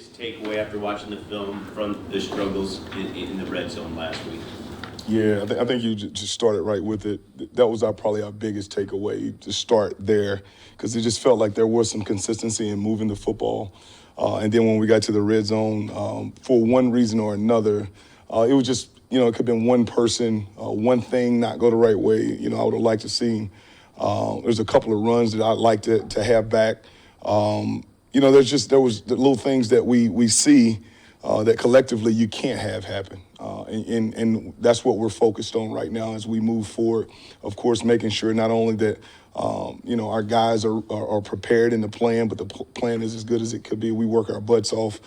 biggest takeaway after watching the film from the struggles in the red zone last week? Yeah, I think you just started right with it. That was probably our biggest takeaway, to start there, because it just felt like there was some consistency in moving the football. And then when we got to the red zone, for one reason or another, it was just, it could have been one person, one thing not go the right way. I would have liked to see. There's a couple of runs that I'd like to have back. There was the little things that we see that collectively you can't have happen. And that's what we're focused on right now as we move forward. Of course, making sure not only that, our guys are prepared in the plan, but the plan is as good as it could be. We work our butts off.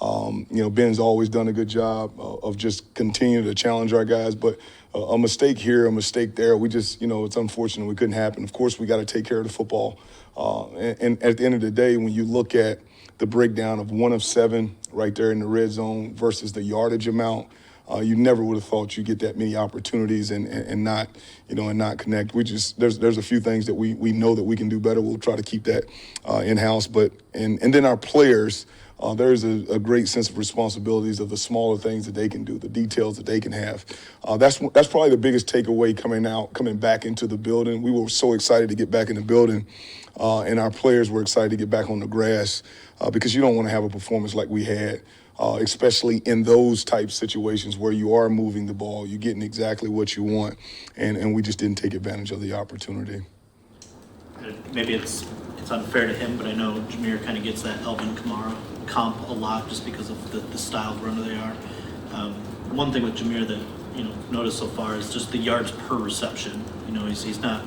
Ben's always done a good job of just continuing to challenge our guys. But a mistake here, a mistake there, we just, it's unfortunate we couldn't happen. Of course, we got to take care of the football. And at the end of the day, when you look at the breakdown of 1 of 7 right there in the red zone versus the yardage amount, you never would have thought you'd get that many opportunities and not connect. There's a few things that we know that we can do better. We'll try to keep that in-house. But then our players, there's a great sense of responsibilities of the smaller things that they can do, the details that they can have. That's probably the biggest takeaway coming back into the building. We were so excited to get back in the building, and our players were excited to get back on the grass because you don't want to have a performance like we had. Especially in those type situations where you are moving the ball, you're getting exactly what you want, and we just didn't take advantage of the opportunity. Maybe it's unfair to him, but I know Jameer kind of gets that Elvin Kamara comp a lot just because of the style of runner they are. One thing with Jameer that noticed so far is just the yards per reception. He's not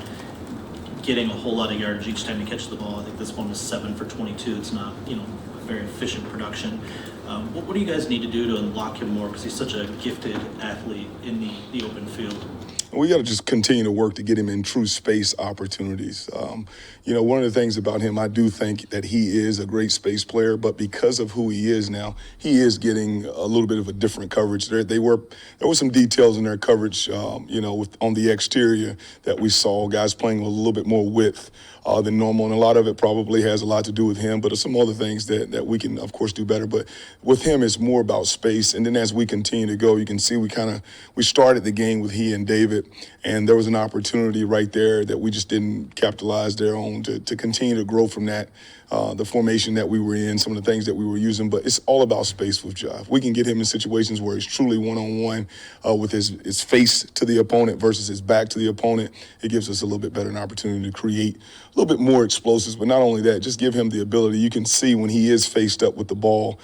getting a whole lot of yardage each time he catches the ball. I think this one was 7 for 22. It's not very efficient production. What do you guys need to do to unlock him more? Because he's such a gifted athlete in the open field. We got to just continue to work to get him in true space opportunities. One of the things about him, I do think that he is a great space player, but because of who he is now, he is getting a little bit of a different coverage. There were some details in their coverage, on the exterior that we saw guys playing with a little bit more width than normal, and a lot of it probably has a lot to do with him, but there's some other things that we can, of course, do better. But with him, it's more about space, and then as we continue to go, you can see we started the game with he and David, and there was an opportunity right there that we just didn't capitalize there on to continue to grow from that, the formation that we were in, some of the things that we were using. But it's all about space with Jive. We can get him in situations where he's truly one-on-one with his face to the opponent versus his back to the opponent. It gives us a little bit better an opportunity to create a little bit more explosives. But not only that, just give him the ability. You can see when he is faced up with the ball,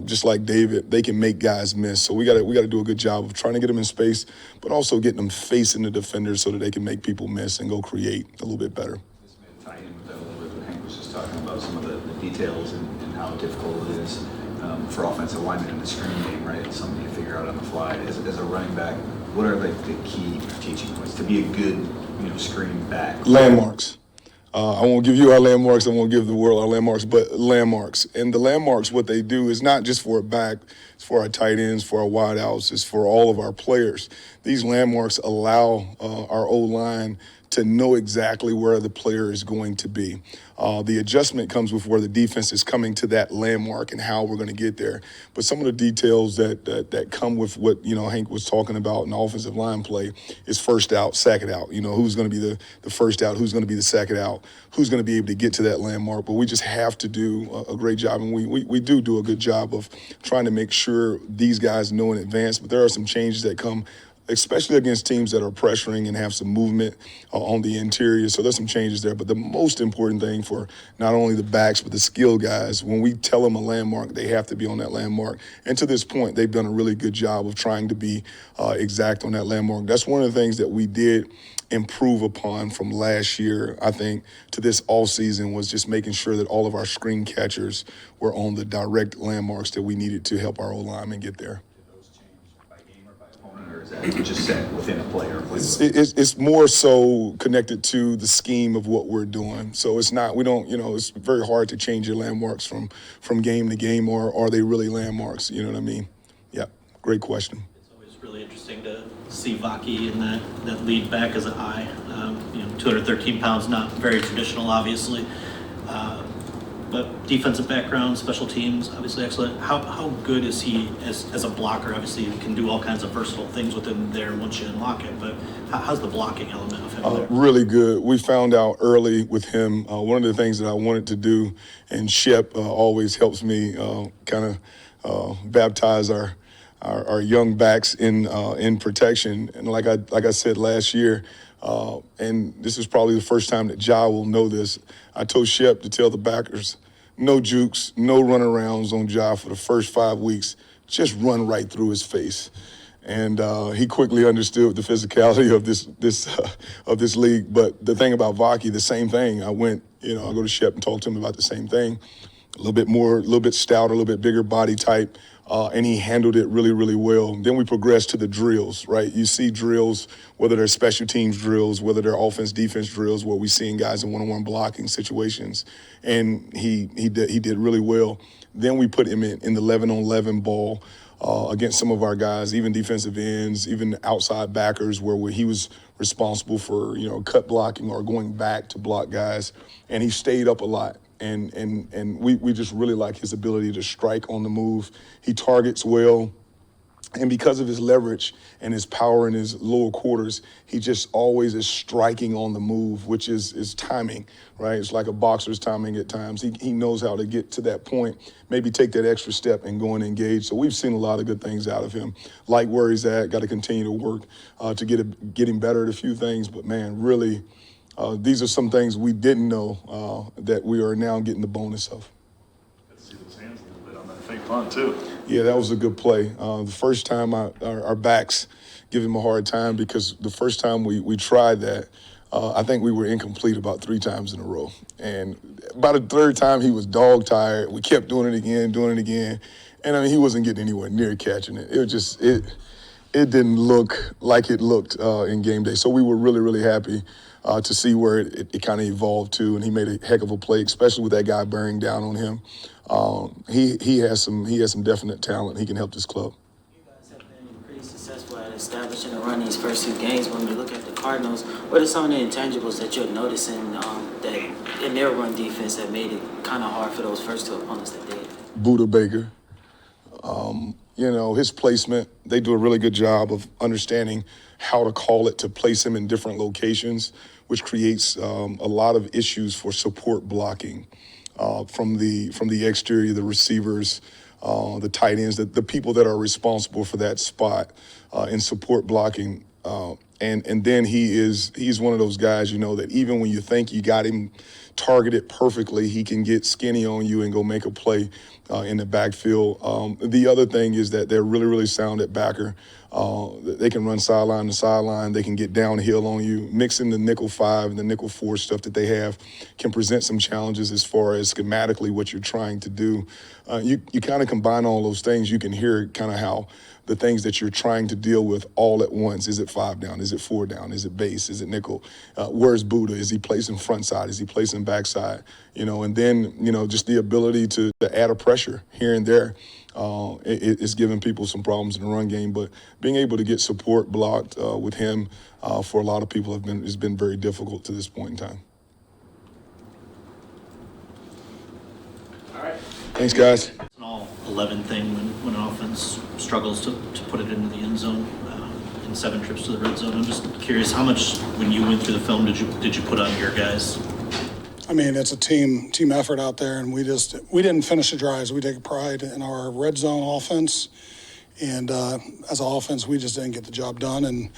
just like David, they can make guys miss. So we got to do a good job of trying to get them in space, but also getting them facing the defenders so that they can make people miss and go create a little bit better. This may tie in with that a little bit what Hank was just talking about, some of the details and how difficult it is for offensive linemen in the screen game, right? It's something you figure out on the fly. As a running back, what are the key teaching points to be a good screen back? Landmarks. I won't give you our landmarks. I won't give the world our landmarks, but landmarks. And the landmarks, what they do is not just for a back, it's for our tight ends, for our wide outs, it's for all of our players. These landmarks allow our O-line to know exactly where the player is going to be. The adjustment comes with where the defense is coming to that landmark and how we're going to get there. But some of the details that come with what Hank was talking about in offensive line play is first out, second out. Who's going to be the first out, who's going to be the second out, who's going to be able to get to that landmark. But we just have to do a great job, and we do a good job of trying to make sure these guys know in advance. But there are some changes that come, especially against teams that are pressuring and have some movement on the interior. So there's some changes there. But the most important thing for not only the backs but the skill guys, when we tell them a landmark, they have to be on that landmark. And to this point, they've done a really good job of trying to be exact on that landmark. That's one of the things that we did improve upon from last year, I think, to this all season, was just making sure that all of our screen catchers were on the direct landmarks that we needed to help our O-linemen get there. Or is that just set within a player? It's more so connected to the scheme of what we're doing. So it's not, it's very hard to change your landmarks from game to game, or are they really landmarks? You know what I mean? Yeah, great question. It's always really interesting to see Vaki in that lead back as an I. 213 pounds, not very traditional, obviously. but defensive background, special teams, obviously excellent. How good is he as a blocker? Obviously, you can do all kinds of versatile things with him there once you unlock it, but how's the blocking element of him there? Really good. We found out early with him, one of the things that I wanted to do, and Shep always helps me kind of baptize our young backs in protection. And like I said last year, and this is probably the first time that Ja will know this, I told Shep to tell the backers, no jukes, no runarounds on Ja for the first 5 weeks. Just run right through his face. And he quickly understood the physicality of this league. But the thing about Vaki, the same thing. I go to Shep and talk to him about the same thing. A little bit stouter, a little bit bigger body type, and he handled it really, really well. Then we progressed to the drills, right? You see drills, whether they're special teams drills, whether they're offense, defense drills, where we seeing guys in one-on-one blocking situations, and he did really well. Then we put him in the 11-on-11 ball against some of our guys, even defensive ends, even outside backers, where he was responsible for cut blocking or going back to block guys, and he stayed up a lot. And we just really like his ability to strike on the move. He targets well. And because of his leverage and his power in his lower quarters, he just always is striking on the move, which is timing, right? It's like a boxer's timing at times. He knows how to get to that point, maybe take that extra step and go and engage. So we've seen a lot of good things out of him. Like where he's at, got to continue to work to get him better at a few things. But, man, really, these are some things we didn't know that we are now getting the bonus of. Got to see those hands a little bit on that fake punt, too. Yeah, that was a good play. The first time our backs give him a hard time because the first time we tried that, I think we were incomplete about 3 times in a row. And by the third time, he was dog-tired. We kept doing it again. And, I mean, he wasn't getting anywhere near catching it. It was just it didn't look like it looked in game day. So we were really, really happy to see where it kind of evolved to, and he made a heck of a play, especially with that guy bearing down on him. He has some definite talent. He can help this club. You guys have been pretty successful at establishing the run these first 2 games. When we look at the Cardinals, what are some of the intangibles that you're noticing that in their run defense that made it kind of hard for those first 2 opponents that did? Buda Baker. His placement, they do a really good job of understanding how to call it to place him in different locations, which creates a lot of issues for support blocking from the exterior, the receivers, the tight ends, the people that are responsible for that spot in support blocking. And then he's one of those guys, that even when you think you got him targeted perfectly, he can get skinny on you and go make a play in the backfield. The other thing is that they're really, really sound at backer. They can run sideline to sideline. They can get downhill on you. Mixing the nickel 5 and the nickel 4 stuff that they have can present some challenges as far as schematically what you're trying to do. You kind of combine all those things, you can hear kind of how the things that you're trying to deal with all at once. Is it 5 down? Is it 4 down? Is it base? Is it nickel? Where's Buda? Is he placing front side? Is he placing backside? And then, just the ability to add a pressure here and there is giving people some problems in the run game. But being able to get support blocked with him for a lot of people has been very difficult to this point in time. All right. Thanks, guys. It's an all 11 thing when an offense struggles to put it into the end zone in 7 trips to the red zone. I'm just curious, how much, when you went through the film, did you put on your guys? I mean, it's a team effort out there, and we didn't finish the drives. We take pride in our red zone offense, and as an offense, we just didn't get the job done, and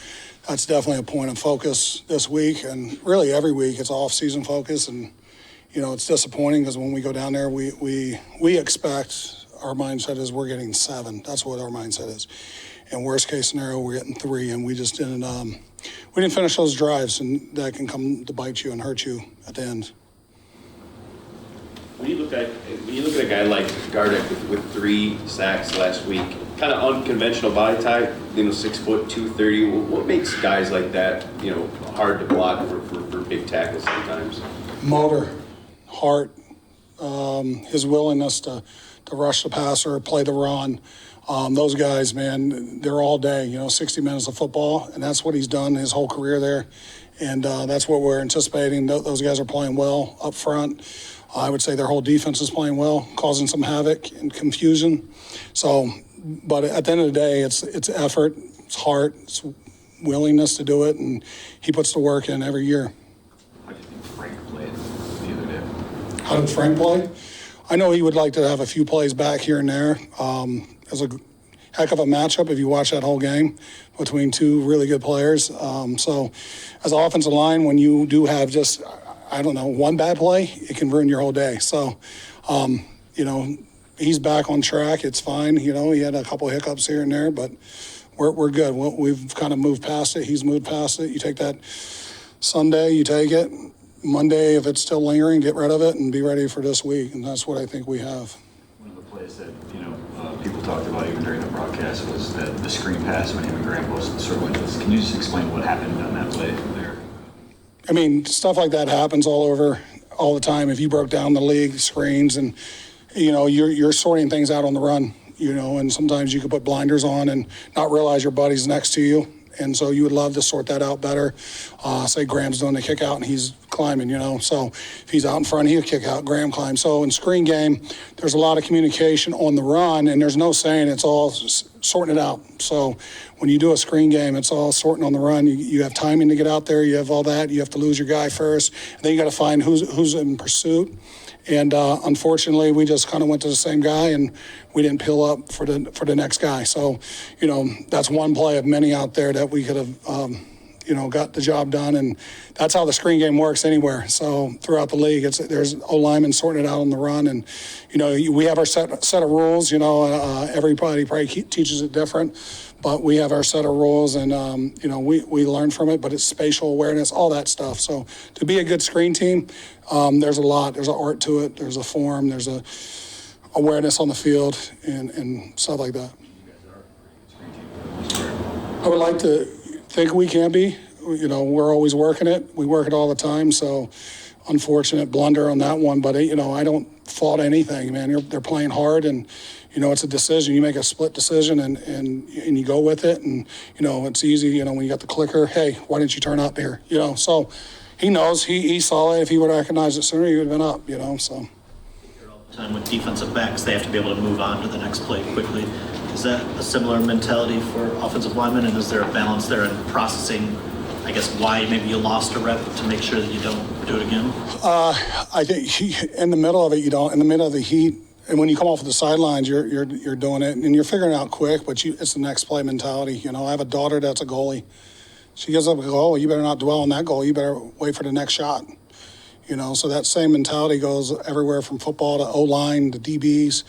that's definitely a point of focus this week, and really every week it's off-season focus, and it's disappointing because when we go down there, we expect, our mindset is we're getting 7. That's what our mindset is. And worst case scenario, we're getting 3, and we just didn't finish those drives, and that can come to bite you and hurt you at the end. When you look at a guy like Gardeck with 3 sacks last week, kind of unconventional body type, 6 foot, 230. What makes guys like that, hard to block for big tackles sometimes? Motor, heart, his willingness to rush the passer, play the run. Those guys, man, they're all day, 60 minutes of football, and that's what he's done his whole career there. And that's what we're anticipating. Those guys are playing well up front. I would say their whole defense is playing well, causing some havoc and confusion. So, but at the end of the day, it's effort, it's heart, it's willingness to do it, and he puts the work in every year. How do you think Frank played the other day? How did Frank play? I know he would like to have a few plays back here and there. It was a heck of a matchup if you watch that whole game between two really good players. So as an offensive line, when you do have just, I don't know, one bad play, it can ruin your whole day. So, you know, he's back on track. It's fine. You know, he had a couple hiccups here and there, but we're good. We've kind of moved past it. He's moved past it. You take that Sunday, you take it. Monday, if it's still lingering, get rid of it and be ready for this week. And that's what I think we have. One of the plays that, you know, people talked about even during the broadcast was that the screen pass when him and Graham both circling. Can you just explain what happened on that play there? I mean, stuff like that happens all over, all the time. If you broke down the league screens and, you know, you're sorting things out on the run, you know, and sometimes you could put blinders on and not realize your buddy's next to you. And so you would love to sort that out better. Say Graham's doing the kick out and he's climbing, you know. So if he's out in front, he'll kick out, Graham climbs. So in screen game, there's a lot of communication on the run, and there's no saying, it's all sorting it out. So when you do a screen game, it's all sorting on the run. You have timing to get out there. You have all that. You have to lose your guy first. And then you got to find who's in pursuit. And unfortunately, we just kind of went to the same guy, and we didn't peel up for the next guy. So, you know, that's one play of many out there that we could have, you know, got the job done. And that's how the screen game works anywhere. So throughout the league, there's O-linemen sorting it out on the run. And, you know, we have our set of rules. You know, everybody probably teaches it different. But we have our set of rules, and, you know, we learn from it, but it's spatial awareness, all that stuff. So to be a good screen team, there's a lot. There's an art to it. There's a form. There's a awareness on the field and stuff like that. I would like to think we can be. You know, we're always working it. We work it all the time. So unfortunate blunder on that one. But, you know, I don't fault anything, man. They're playing hard, and, you know, it's a decision. You make a split decision and you go with it. And, you know, it's easy, you know, when you got the clicker, hey, why didn't you turn up here? You know, so he knows. He saw it. If he would have recognized it sooner, he would have been up, you know, so. Time with defensive backs, they have to be able to move on to the next play quickly. Is that a similar mentality for offensive linemen, and is there a balance there in processing, I guess, why maybe you lost a rep to make sure that you don't do it again? I think in the middle of it, you don't. In the middle of the heat, and when you come off of the sidelines, you're doing it, and you're figuring it out quick, but it's the next play mentality. You know, I have a daughter that's a goalie. She gives up a goal, you better not dwell on that goal. You better wait for the next shot. You know, so that same mentality goes everywhere from football to O-line to DBs.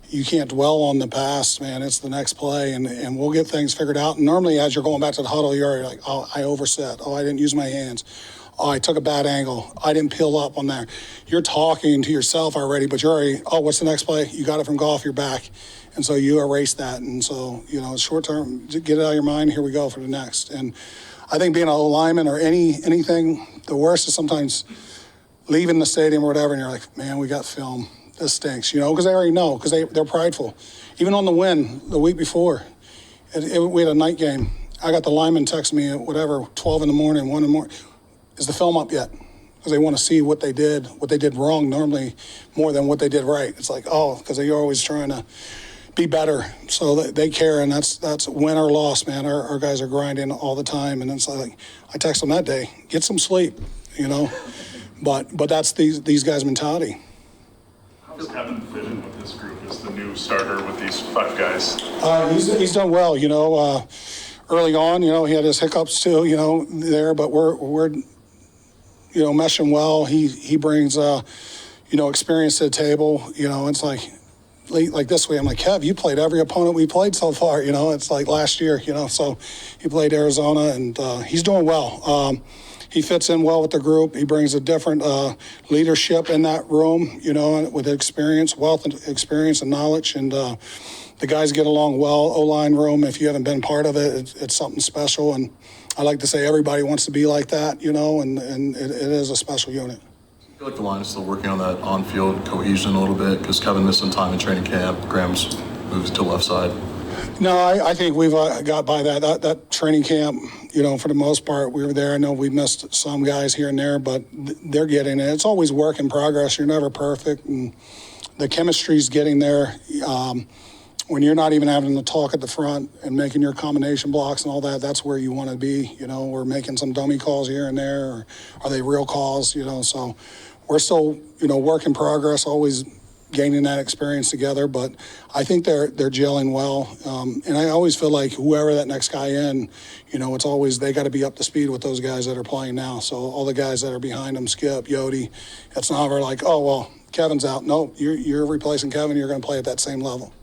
You can't dwell on the past, man. It's the next play, and we'll get things figured out. And normally, as you're going back to the huddle, you're like, oh, I overset. Oh, I didn't use my hands. Oh, I took a bad angle. I didn't peel up on there. You're talking to yourself already, but you're already, oh, what's the next play? You got it from golf, you're back. And so you erase that. And so, you know, short term, get it out of your mind. Here we go for the next. And I think being an O-lineman or anything, the worst is sometimes leaving the stadium or whatever, and you're like, man, we got film. This stinks, you know, because they already know, because they're prideful. Even on the win the week before, we had a night game. I got the lineman text me at whatever, 12 in the morning, 1 in the morning. Is the film up yet? Because they want to see what they did wrong normally more than what they did right. It's like, oh, because they're always trying to be better. So they care, and that's win or loss, man. Our guys are grinding all the time, and it's like, I text them that day, get some sleep, you know. But that's these guys' mentality. How does Kevin fit in with this group as the new starter with these 5 guys? He's done well, you know. Early on, you know, he had his hiccups too, you know, there. But we're you know, meshing well. He brings you know, experience to the table. You know, it's like this way. I'm like, Kev, you played every opponent we played so far. You know, it's like last year. You know, so he played Arizona, and he's doing well. He fits in well with the group. He brings a different leadership in that room, you know, with experience, wealth and experience and knowledge. And the guys get along well. O-line room, if you haven't been part of it, it's something special. And I like to say everybody wants to be like that, you know, and it is a special unit. I feel like the line is still working on that on-field cohesion a little bit because Kevin missed some time in training camp. Graham's moves to left side. No, I think we've got by that training camp. For the most part, we were there. I know we missed some guys here and there, but they're getting it. It's always work in progress. You're never perfect, and the chemistry's getting there. When you're not even having to talk at the front and making your combination blocks and all that, that's where you want to be. We're making some dummy calls here and there, or are they real calls? So we're still, work in progress, always gaining that experience together. But I think they're gelling well. And I always feel like whoever that next guy in, it's always they got to be up to speed with those guys that are playing now. So all the guys that are behind them, Skip, Yodi, it's not ever like, oh, well, Kevin's out. No, you're replacing Kevin. You're going to play at that same level.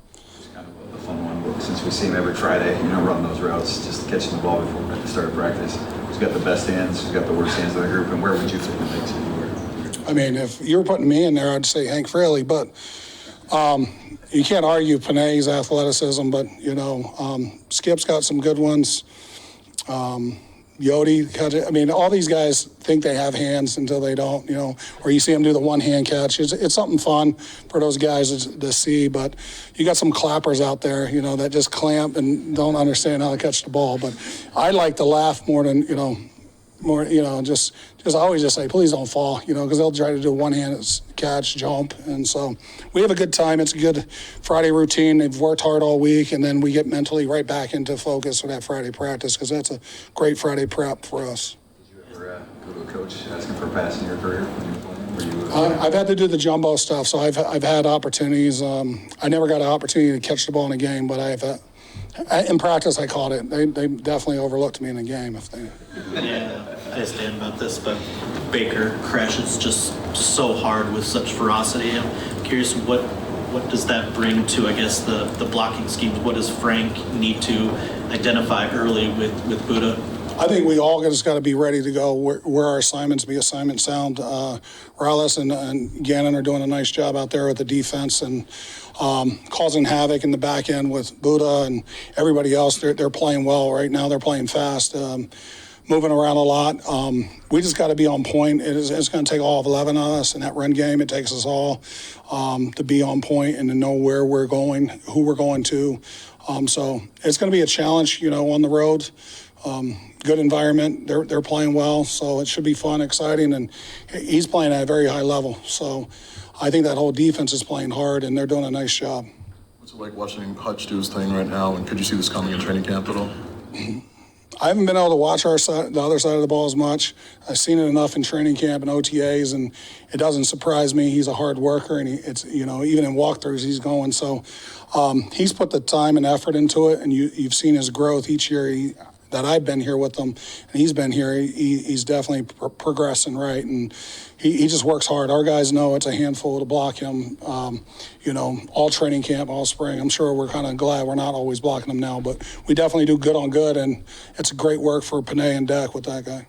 Kind of a fun one, since we see him every Friday, running those routes, just catching the ball before the start of practice. Who's got the best hands? Who's got the worst hands of the group? And where would you fit in the mix if you were? I mean, if you were putting me in there, I'd say Hank Fraley, but you can't argue Panay's athleticism, but, Skip's got some good ones. Yodi, all these guys think they have hands until they don't, or you see them do the one-hand catch. It's something fun for those guys to see, but you got some clappers out there, that just clamp and don't understand how to catch the ball. But I like to laugh more than, just I always just say, please don't fall, because they'll try to do a one-handed catch, jump. And so we have a good time. It's a good Friday routine. They've worked hard all week, and then we get mentally right back into focus for that Friday practice, because that's a great Friday prep for us. Did you ever go to a coach asking for a pass in your career when you were playing? I've had to do the jumbo stuff, so I've had opportunities. I never got an opportunity to catch the ball in a game, but in practice I caught it. They definitely overlooked me in a game if they. Yeah, I stand about this, but Baker crashes just so hard with such ferocity. I'm curious what does that bring to, I guess, the blocking schemes? What does Frank need to identify early with Buddha? I think we all just got to be ready to go where our assignments, be assignment sound. Rallis and Gannon are doing a nice job out there with the defense and causing havoc in the back end with Buddha and everybody else. They're playing well right now. They're playing fast, moving around a lot. We just got to be on point. It's going to take all of 11 of us in that run game. It takes us all to be on point and to know where we're going, who we're going to. So it's going to be a challenge, on the road. Good environment. They're playing well, so it should be fun, exciting, and he's playing at a very high level. So I think that whole defense is playing hard, and they're doing a nice job. What's it like watching Hutch do his thing right now, and could you see this coming in training camp at all? I haven't been able to watch the other side of the ball as much. I've seen it enough in training camp and OTAs, and it doesn't surprise me. He's a hard worker, and even in walkthroughs he's going. So he's put the time and effort into it, and you've seen his growth each year. That I've been here with him, and he's been here, he's definitely progressing right, and he just works hard. Our guys know it's a handful to block him, all training camp, all spring. I'm sure we're kind of glad we're not always blocking him now, but we definitely do good on good, and it's a great work for Panay and Deck with that guy.